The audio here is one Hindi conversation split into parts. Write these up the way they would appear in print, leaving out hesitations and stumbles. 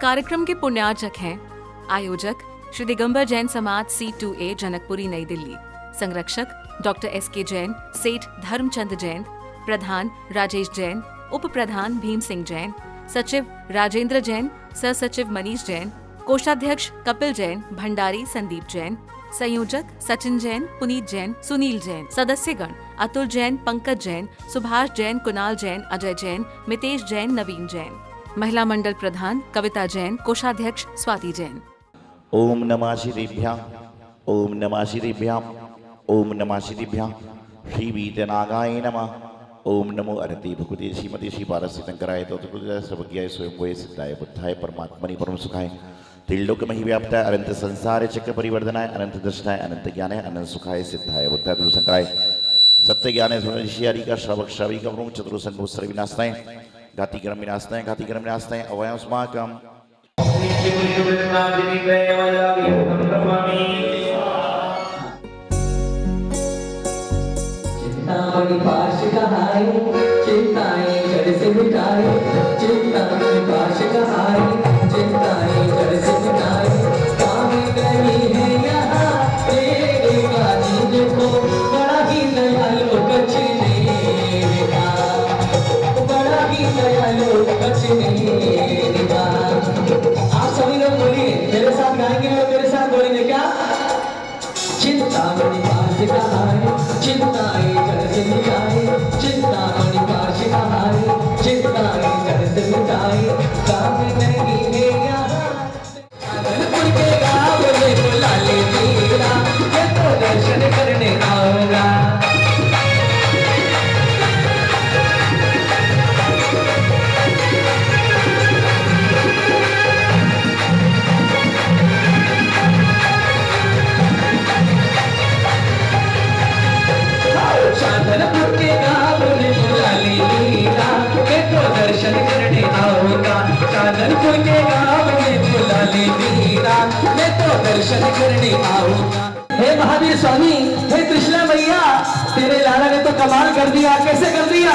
कार्यक्रम के पुण्यार्चक हैं आयोजक श्री दिगंबर जैन समाज C2A जनकपुरी नई दिल्ली, संरक्षक डॉक्टर SK जैन, सेठ धर्मचंद जैन, प्रधान राजेश जैन, उप प्रधान भीम सिंह जैन, सचिव राजेंद्र जैन, सह सचिव मनीष जैन, कोषाध्यक्ष कपिल जैन, भंडारी संदीप जैन, संयोजक सचिन जैन, पुनीत जैन, सुनील जैन, सदस्यगण अतुल जैन, पंकज जैन, सुभाष जैन, कुणाल जैन, अजय जैन, मितेश जैन, नवीन जैन, महिला मंडल प्रधान कविता जैन, कोषाध्यक्ष स्वाति जैन। ओम नमः श्रीभ्याम, ओम नमः श्रीभ्याम, ओम नमः श्रीभ्याम। श्री वीतनागाय नमः। ओम नमो अरति भगवते श्रीमती श्री पारसितंकराय तोत्रकुलजाय सर्वज्ञाय स्वयंभुवे सिद्धाय बुद्धाय परमात्मनि परम सुखाय त्रिलोकमहि व्याप्ताय अनंत संसार चक्र परिवर्तनाय अनंत दर्शनाय अनंत ज्ञानाय अनंत सुखाय सिद्धाय बुद्धाय त्रिलोकशंकराय सत्य ज्ञाने सुनिश्चियारी का श्रावक श्रावी का प्रमुख चतुर्संग सर्व विनाशनाय घातिक्रम विनाशनाय घातिक्रम विनाशनाय अवयव अस्माकं चिंतामणि पाश कहाय चिंताएं जड़ से मिटाए, चिंतामणि पाश कहाय चिंताएं जड़ से मिटाए। काम नहीं है यहाँ तेरे बाजी देखो, बड़ा ही दयालु कछ नहीं कहा, बड़ा ही दयालु कछ नहीं कहा। आप सभी लोग बोलिए मेरे साथ, गाएंगे और मेरे साथ बोलेंगे क्या? चिंतामणि पाश कहाय चिंताएं जड़ से मिटाए, चिंतामणि पाश कहाय चिंताएं जड़ से मिटाए। काम नहीं है यहाँ अदलपुर के गाँव में बुला ले मेरा, ये तो दर्शन करने आऊंगा। शादलपुर के गाँव में बुला ले मेरा, मैं तो दर्शन करने आऊंगा। शादलपुर के गाँव में बुला ले मेरा, मैं तो दर्शन करने आऊंगा। हे महावीर स्वामी, हे कृष्णा मैया, तेरे लाला ने तो कमाल कर दिया। कैसे कर दिया?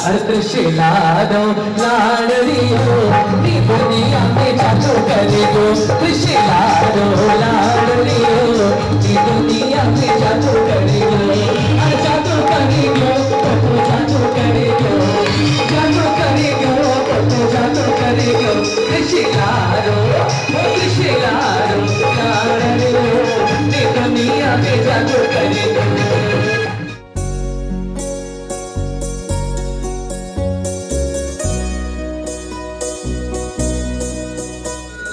अरे त्रिशूला दो लाडली हो, नी दुनिया में जादू करे दो। त्रिशूला दो लाडली हो, नी दुनिया में जादू करे दो। अरे जादू करे दो, तो जादू करे दो, जादू करे दो, तो जादू करे दो। त्रिशूला दो, त्रिशूला दो लाडली हो, नी दुनिया में जादू करे दो।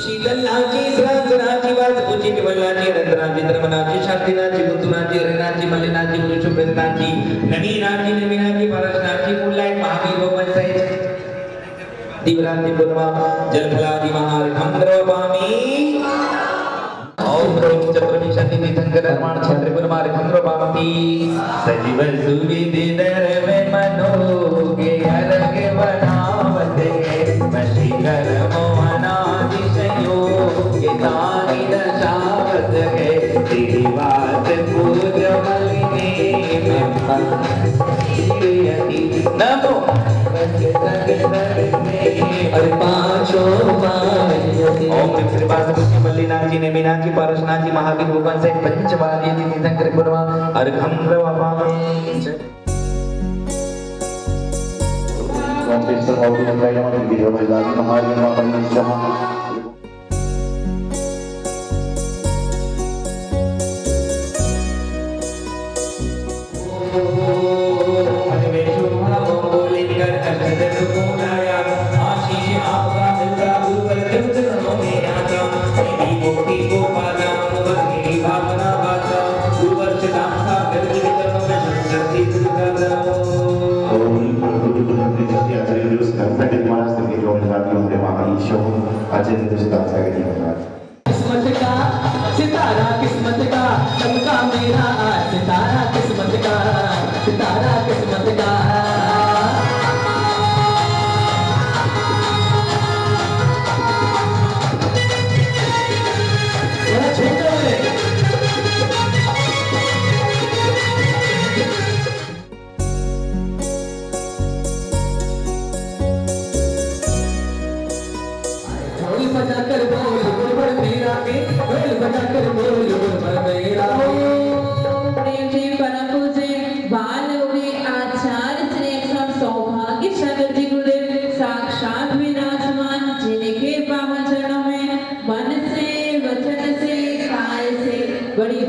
शीलनाची द्रांगनाची वाजपुची केवलाची रंगनाची धर्मनाची शांतीनाची बुद्धनाची रंगनाची मलिनाची पुरुषोत्तमनाची नवीनाची नवीनाची परशनाची पुल्लाई महावीर भगवान सहित दिवरांची पूर्वा जलफलादी महारखंद्रपामी ओम ह्रीं चतुर्णी शक्ति तीर्थंकर निर्माण क्षेत्र पुरमार खंद्रपामी सजीवन सुविदिदर में मनोगे अर्घ बनावते वशीकर मोहनादिशयो के तानि दशावत है तेरी बात पूज मलिने में नमो अरे पांचों ओम त्रिपासपुष्टि मल्लिनाची नेमिनाची परशनाची महावीर भगवान से पंचवारी तीर्थंकर गुरुवा अर्घं प्रवापामि ओम कृष्ण भगवान नमः विद्या वैदानी महावीर महावीर किस्मत का सितारा, किस्मत का चमका मेरा सितारा, किस्मत का सितारा, किस्मत का। ढोल बजा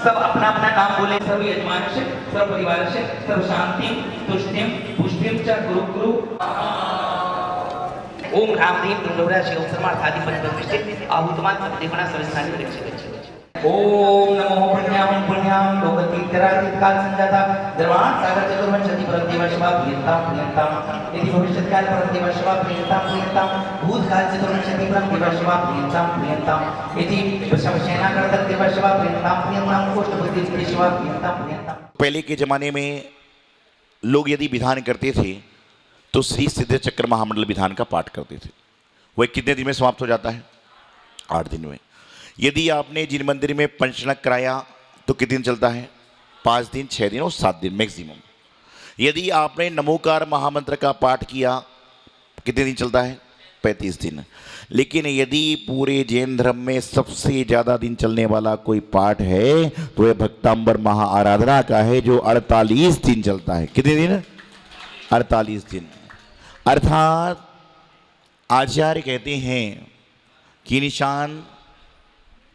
सब अपना अपना नाम बोले। सर्व यजमानस्य सर्व परिवारस्य सर्व शांतिं तुष्टिं पुष्टिं च कुरु कुरु। ओम राम देव दुर्गवरा शिव सर्वार्थादि परिप्रतिष्ठित आहुतमान देवना सर्वस्थानी रक्षित। ओम नमो पुण्याम लोकतीर्थराजित काल संजाता द्रवाण सागर चतुर्वंशति परमदेव शिवा प्रियंताम यदि भविष्यत्काल परमदेव शिवा प्रियंताम भूतकाल चतुर्वंशति परमदेव शिवा प्रियंताम यदि वृषभसेना करतक देव शिवा प्रियंताम कोष्ठबुद्धि शिवा प्रियंताम। पहले के जमाने में लोग यदि विधान करते थे तो श्री सिद्ध चक्र महामंडल विधान का पाठ करते थे। वह कितने दिन में समाप्त हो जाता है? 8 दिन में। यदि आपने जिन मंदिर में पंचनक कराया तो कितने दिन चलता है? 5 दिन, 6 दिन और 7 दिन मैक्सिमम। यदि आपने नमोकार महामंत्र का पाठ किया कितने दिन चलता है? 35 दिन। लेकिन यदि पूरे जैन धर्म में सबसे ज़्यादा दिन चलने वाला कोई पाठ है तो यह भक्तांबर महा आराधना का है, जो 48 दिन चलता है। कितने दिन? 48 दिन। अर्थात आचार्य कहते हैं कि निशान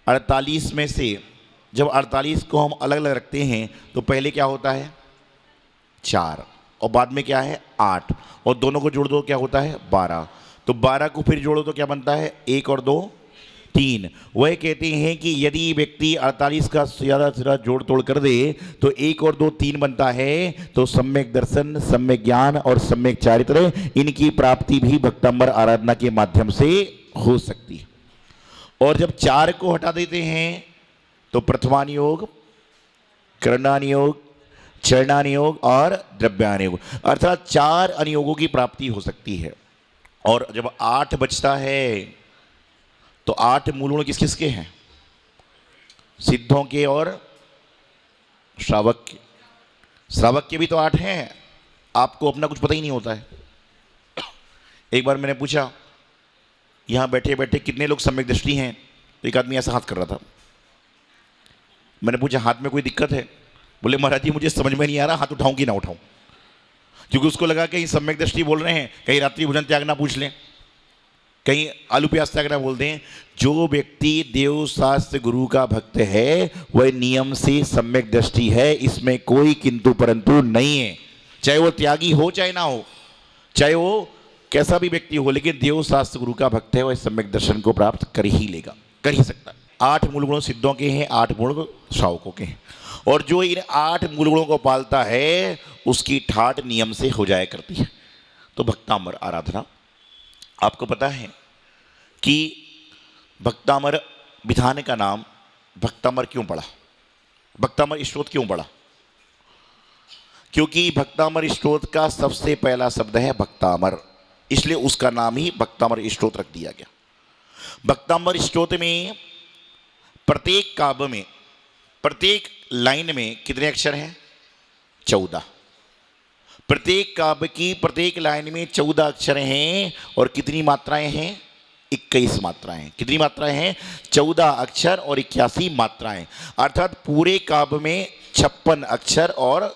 48 में से जब 48 को हम अलग अलग रखते हैं तो पहले क्या होता है? 4 और बाद में क्या है? 8 और दोनों को जोड़ दो क्या होता है? 12। तो 12 को फिर जोड़ो तो क्या बनता है? 1 और 2 3। वह कहते हैं कि यदि व्यक्ति 48 का ज़्यादा से ज़्यादा जोड़ तोड़ कर दे तो 1 और 2 3 बनता है। तो सम्यक दर्शन, सम्यक ज्ञान और सम्यक चारित्र, इनकी प्राप्ति भी भक्तांबर आराधना के माध्यम से हो सकती है। और जब 4 को हटा देते हैं तो प्रथमान योग, करणान योग, चरणान योग और द्रव्यान योग, अर्थात 4 अनुयोगों की प्राप्ति हो सकती है। और जब 8 बचता है तो 8 मूल गुण किस किस के हैं? सिद्धों के और श्रावक के। श्रावक के भी तो 8 हैं। आपको अपना कुछ पता ही नहीं होता है। एक बार मैंने पूछा यहाँ बैठे बैठे कितने लोग सम्यक दृष्टि हैं, तो एक आदमी ऐसा हाथ कर रहा था। मैंने पूछा हाथ में कोई दिक्कत है? बोले महाराज जी मुझे समझ में नहीं आ रहा हाथ उठाऊं कि ना उठाऊं, क्योंकि उसको लगा कहीं सम्यक दृष्टि बोल रहे हैं, कहीं रात्रि भोजन त्यागना पूछ लें, कहीं आलू प्याज त्यागना बोल दें। जो व्यक्ति देव शास्त्र गुरु का भक्त है वह नियम से सम्यक दृष्टि है, इसमें कोई किंतु परंतु नहीं है। चाहे वो त्यागी हो चाहे ना हो, चाहे वो कैसा भी व्यक्ति हो, लेकिन देव शास्त्र गुरु का भक्त है वह सम्यक दर्शन को प्राप्त कर ही लेगा, कर ही सकता है। 8 मूल गुण सिद्धों के हैं, 8 गुण श्रावकों के हैं। और जो इन 8 मूल गुणों को पालता है उसकी ठाठ नियम से हो जाया करती है। तो भक्तांबर आराधना, आपको पता है कि भक्तांबर विधान का नाम भक्तांबर क्यों पड़ा? भक्तांबर स्तोत्र क्यों पड़ा? क्योंकि भक्तांबर स्तोत्र का सबसे पहला शब्द है भक्तांबर, इसलिए उसका नाम ही भक्तांबर स्तोत्र रख दिया गया। भक्तांबर स्तोत्र में प्रत्येक काव्य में, प्रत्येक लाइन में कितने अक्षर हैं? 14। प्रत्येक काव्य की प्रत्येक लाइन में 14 अक्षर हैं और कितनी मात्राएं हैं? 21 मात्राएं। कितनी मात्राएं हैं? 14 अक्षर और 81 मात्राएं। अर्थात पूरे काव्य में 56 अक्षर और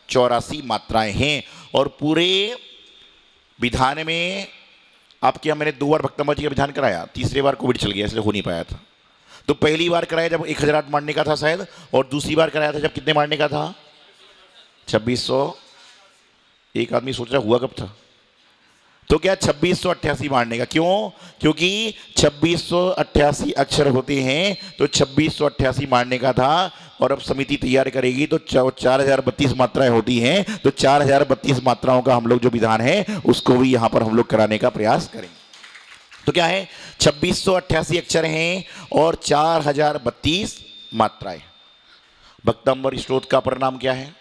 84 मात्राएं हैं। और पूरे विधान में आपके यहाँ मैंने 2 बार भक्तांबर जी का विधान कराया, तीसरी बार कोविड चल गया इसलिए हो नहीं पाया था। तो पहली बार कराया जब 1008 मारने का था शायद, और दूसरी बार कराया था जब कितने मारने का था? 2600। एक आदमी सोच रहा हुआ कब था? तो क्या 2688 मारने का। क्यों? क्योंकि 2688 अक्षर होते हैं, तो 2688 मारने का था। और अब समिति तैयार करेगी तो 4032 मात्राएं होती हैं, तो 4032 मात्राओं का हम लोग जो विधान है उसको भी यहाँ पर हम लोग कराने का प्रयास करेंगे। तो क्या है? 2688 अक्षर हैं और 4032 मात्राएं। भक्तांबर स्तोत्र का परिणाम क्या है?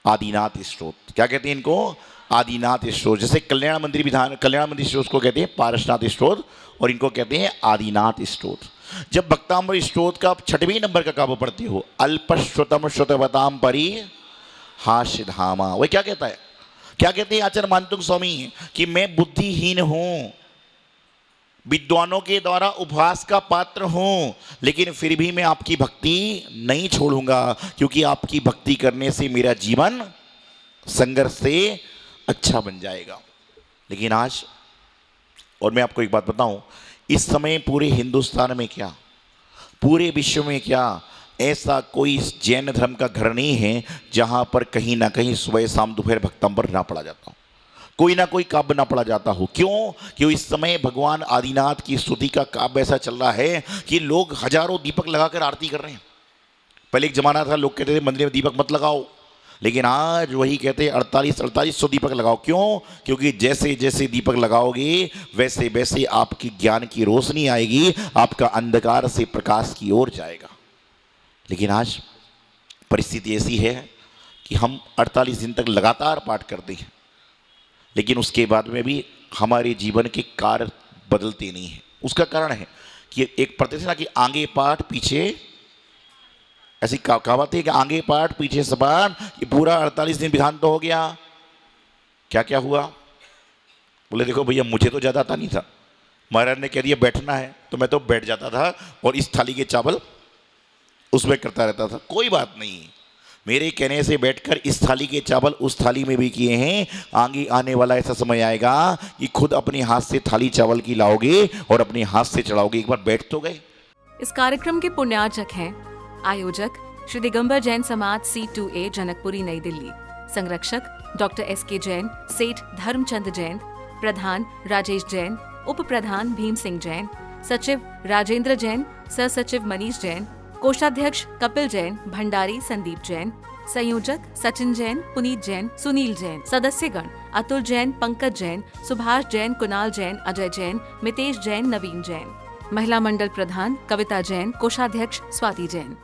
आदिनाथ स्तोत्र। क्या कहते हैं इनको? आदिनाथ स्तोत्र। जैसे कल्याण मंदिर विधान, कल्याण मंदिर स्तोत्र को कहते हैं पारसनाथ स्तोत्र और इनको कहते हैं आदिनाथ स्तोत्र। जब भक्तांबर स्तोत्र का 6वें नंबर का काव्य पढ़ते हो, अल्पश्रुतम श्रुतवताम परि हास्य धामा, वह क्या कहता है? क्या कहते हैं आचार्य मानतुंग स्वामी कि मैं बुद्धिहीन हूं, विद्वानों के द्वारा उपहास का पात्र हूं, लेकिन फिर भी मैं आपकी भक्ति नहीं छोड़ूंगा, क्योंकि आपकी भक्ति करने से मेरा जीवन संघर्ष से अच्छा बन जाएगा। लेकिन आज, और मैं आपको एक बात बताऊं, इस समय पूरे हिंदुस्तान में क्या, पूरे विश्व में क्या, ऐसा कोई जैन धर्म का घर नहीं है जहां पर कहीं ना कहीं सुबह शाम दोपहर भक्तंबर ना पड़ा जाता हो, कोई ना कोई काव्य ना पड़ा जाता हो। क्यों? क्यों इस समय भगवान आदिनाथ की स्तुति का काव्य ऐसा चल रहा है कि लोग हजारों दीपक लगाकर आरती कर रहे हैं। पहले एक जमाना था लोग कहते थे मंदिर में दीपक मत लगाओ, लेकिन आज वही कहते हैं 4800 दीपक लगाओ। क्यों? क्योंकि जैसे जैसे दीपक लगाओगे वैसे वैसे आपकी ज्ञान की रोशनी आएगी, आपका अंधकार से प्रकाश की ओर जाएगा। लेकिन आज परिस्थिति ऐसी है कि हम 48 दिन तक लगातार पाठ करते हैं, लेकिन उसके बाद में भी हमारे जीवन के कार्य बदलते नहीं हैं। उसका कारण है कि एक प्रतिष्ठा कि आगे पाठ पीछे, ऐसी कहावत है कि आगे पाठ पीछे सपाट, ये पूरा 48 दिन विधान तो हो गया। क्या क्या हुआ? बोले देखो भैया मुझे तो ज़्यादा आता नहीं था, महाराज ने कह दिया बैठना है तो मैं तो बैठ जाता था और इस थाली के चावल उसमें करता रहता था। कोई बात नहीं, मेरे कहने से बैठकर इस थाली के चावल उस थाली में भी किए हैं। आगे आने वाला ऐसा समय आएगा कि खुद अपने हाथ से थाली चावल की लाओगे और अपने हाथ से चढ़ाओगे। एक बार बैठ तो गए। इस कार्यक्रम के पुण्यार्चक हैं आयोजक श्री दिगंबर जैन समाज C2A जनकपुरी नई दिल्ली, संरक्षक डॉक्टर SK जैन, सेठ धर्मचंद जैन, प्रधान राजेश जैन, उप प्रधान भीम सिंह जैन, सचिव राजेंद्र जैन, सह सचिव मनीष जैन, कोषाध्यक्ष कपिल जैन, भंडारी संदीप जैन, संयोजक सचिन जैन, पुनीत जैन, सुनील जैन, सदस्यगण अतुल जैन, पंकज जैन, सुभाष जैन, कुणाल जैन, अजय जैन, मितेश जैन, नवीन जैन, महिला मंडल प्रधान कविता जैन, कोषाध्यक्ष स्वाति जैन।